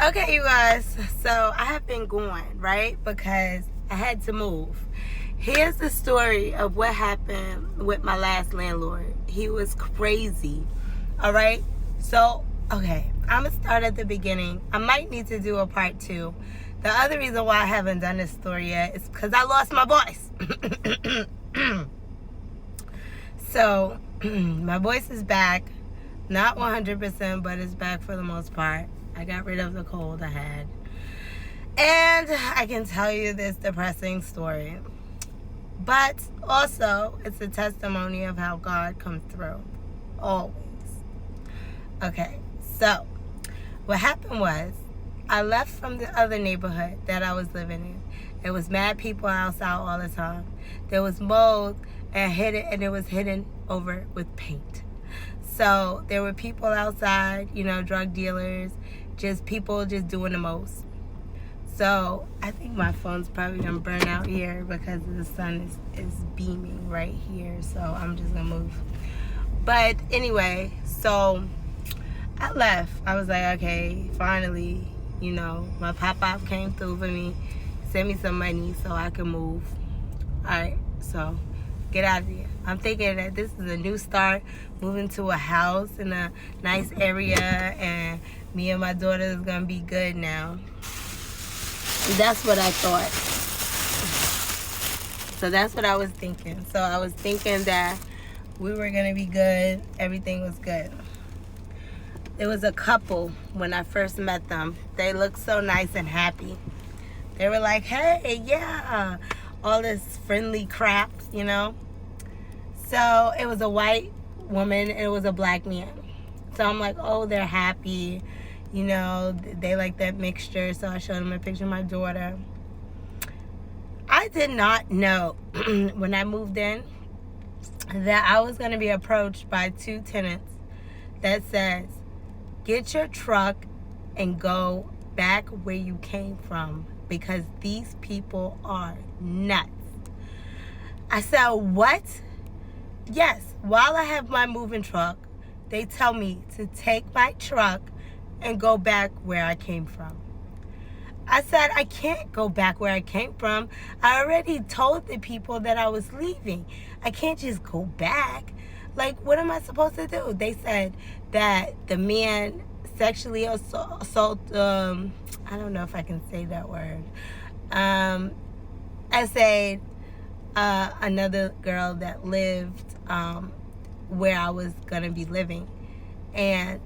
Okay, you guys, so I have been gone, right? Because I had to move. Here's the story of what happened with my last landlord. He was crazy, all right? So, okay, I'm going to start at the beginning. I might need to do a part 2. The other reason why I haven't done this story yet is because I lost my voice. So, my voice is back. Not 100%, but it's back for the most part. I got rid of the cold I had. And I can tell you this depressing story. But also, it's a testimony of how God comes through. Always. Okay, so what happened was, I left from the other neighborhood that I was living in. There was mad people outside all the time. There was mold and it was hidden over with paint. So there were people outside, drug dealers, just people just doing the most. So I think my phone's probably gonna burn out here because the sun is beaming right here. So I'm just gonna move. But anyway, so I left. I was like, okay, finally, my pop-up came through for me, sent me some money so I can move. All right, so get out of here. I'm thinking that this is a new start, moving to a house in a nice area, and me and my daughter is gonna be good now. That's what I thought. So that's what I was thinking. So I was thinking that we were gonna be good, everything was good. There was a couple when I first met them. They looked so nice and happy. They were like, hey, yeah, all this friendly crap, So it was a white woman and it was a black man. So I'm like, oh, they're happy. They like that mixture. So I showed them a picture of my daughter. I did not know when I moved in that I was going to be approached by 2 tenants that says, get your truck and go back where you came from because these people are nuts. I said, what? Yes, while I have my moving truck, they tell me to take my truck and go back where I came from. I said, I can't go back where I came from. I already told the people that I was leaving. I can't just go back. Like, what am I supposed to do? They said that the man sexually assault, I don't know if I can say that word. I said another girl that lived where I was going to be living. And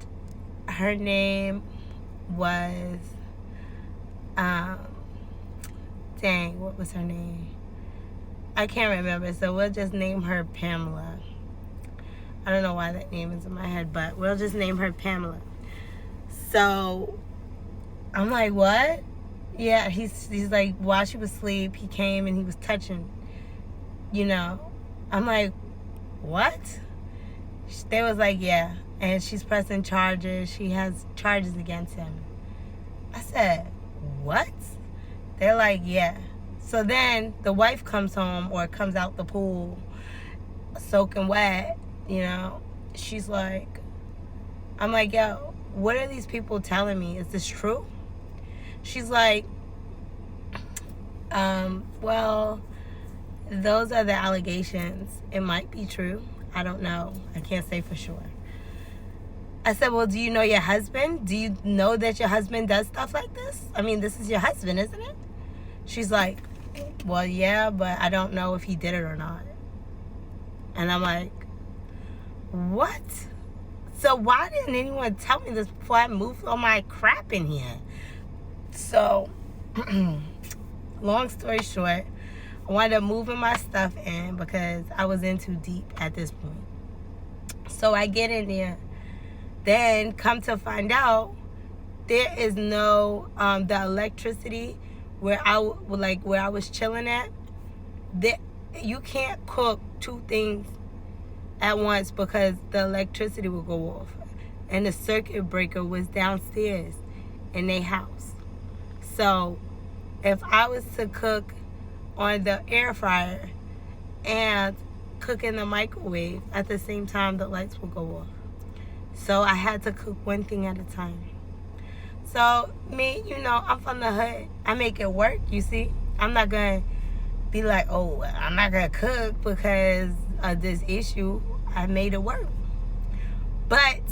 her name was, what was her name? I can't remember, so we'll just name her Pamela. I don't know why that name is in my head, but we'll just name her Pamela. So I'm like, what? Yeah, he's like, while she was asleep, he came and he was touching, I'm like, what? They was like, yeah, and she's pressing charges. She has charges against him. I said, what? They're like, yeah. So then the wife comes home or comes out the pool soaking wet, She's like, I'm like, yo, what are these people telling me? Is this true? She's like, well, those are the allegations. It might be true. I don't know. I can't say for sure. I said, well, do you know your husband? Do you know that your husband does stuff like this? I mean, this is your husband, isn't it? She's like, well, yeah, but I don't know if he did it or not. And I'm like, what? So why didn't anyone tell me this before I moved all my crap in here? So, long story short, I wound up moving my stuff in because I was in too deep at this point. So I get in there. Then come to find out, there is no, the electricity where I was chilling at, you can't cook 2 things at once because the electricity will go off. And the circuit breaker was downstairs in their house. So if I was to cook on the air fryer and cook in the microwave at the same time, the lights will go off. So I had to cook one thing at a time. So me, I'm from the hood. I make it work, you see. I'm not going to be like, oh, I'm not going to cook because of this issue. I made it work. But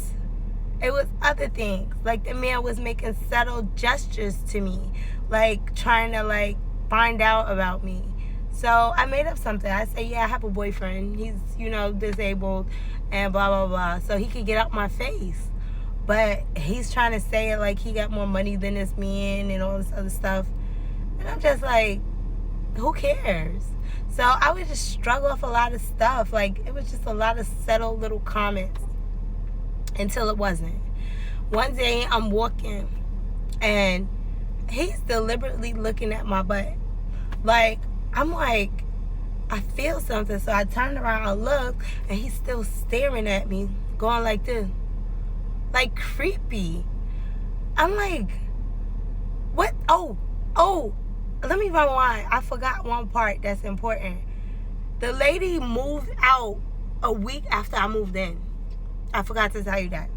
it was other things. Like, the man was making subtle gestures to me, like trying to like find out about me. So I made up something. I said, yeah, I have a boyfriend. He's, disabled and blah, blah, blah. So he could get out my face. But he's trying to say it like he got more money than this man and all this other stuff. And I'm just like, who cares? So I would just struggle off a lot of stuff. Like, it was just a lot of subtle little comments until it wasn't. One day I'm walking and he's deliberately looking at my butt. Like, I'm like, I feel something. So I turned around and looked, and he's still staring at me, going like this. Like, creepy. I'm like, what? Oh, let me rewind. I forgot one part that's important. The lady moved out a week after I moved in. I forgot to tell you that.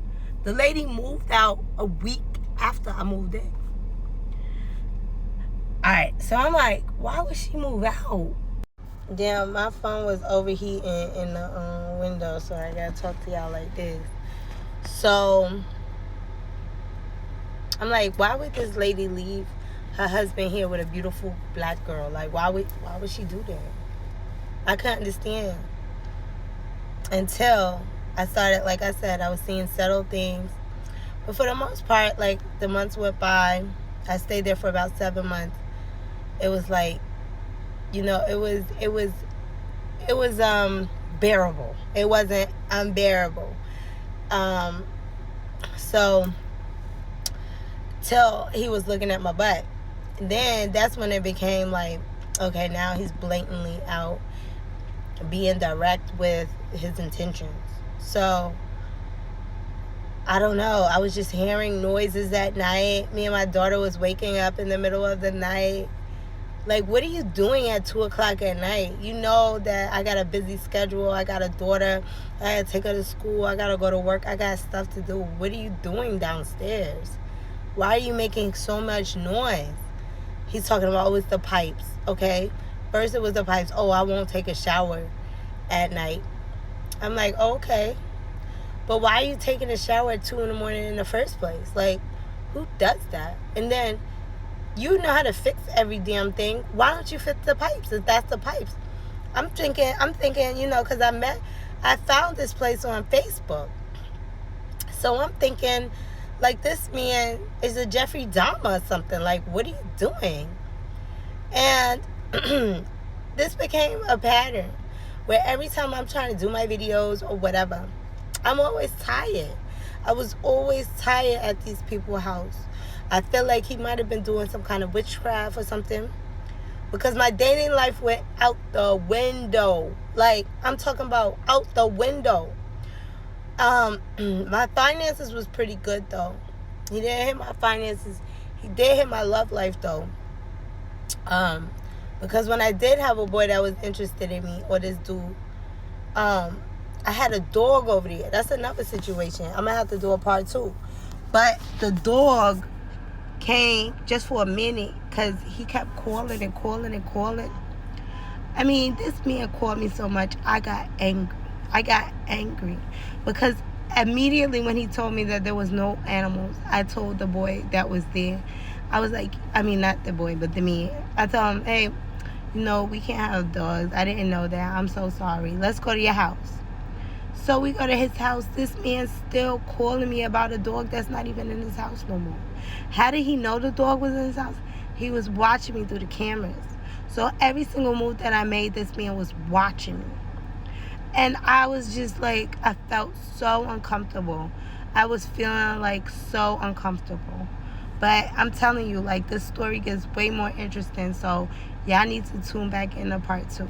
The lady moved out a week after I moved in. Alright, so I'm like, why would she move out? Damn, my phone was overheating in the window, so I gotta talk to y'all like this. So I'm like, why would this lady leave her husband here with a beautiful black girl? Like, why would she do that? I couldn't understand until I started, like I said, I was seeing subtle things. But for the most part, like, the months went by. I stayed there for about 7 months. It was like, it was bearable. It wasn't unbearable. So till he was looking at my butt. Then that's when it became like, okay, now he's blatantly out being direct with his intentions. So I don't know. I was just hearing noises at night. Me and my daughter was waking up in the middle of the night. Like, what are you doing at 2 o'clock at night? You know that I got a busy schedule. I got a daughter. I got to take her to school. I got to go to work. I got stuff to do. What are you doing downstairs? Why are you making so much noise? He's talking about, oh, it's the pipes. Okay. First it was the pipes. Oh, I won't take a shower at night. I'm like, oh, okay. But why are you taking a shower at 2 in the morning in the first place? Like, who does that? And then you know how to fix every damn thing. Why don't you fix the pipes if that's the pipes? I'm thinking, because I found this place on Facebook. So I'm thinking, like, this man is a Jeffrey Dahmer or something. Like, what are you doing? And this became a pattern where every time I'm trying to do my videos or whatever, I'm always tired. I was always tired at these people's house. I feel like he might have been doing some kind of witchcraft or something, because my dating life went out the window. Like, I'm talking about out the window. My finances was pretty good, though. He didn't hit my finances. He did hit my love life, though. Because when I did have a boy that was interested in me, or this dude, I had a dog over there. That's another situation. I'm gonna have to do a part 2. But the dog came just for a minute because he kept calling and calling and calling. I mean, this man called me so much, I got angry because immediately when he told me that there was no animals, I told the boy that was there. I was like, I mean, not the boy, but the man. I told him, hey, we can't have dogs. I didn't know that. I'm so sorry. Let's go to your house. So we go to his house. This man's still calling me about a dog that's not even in his house no more. How did he know the dog was in his house? He was watching me through the cameras. So every single move that I made, this man was watching me. And I was just like, I felt so uncomfortable. I was feeling like so uncomfortable. But I'm telling you, like, this story gets way more interesting. So y'all need to tune back in to part 2.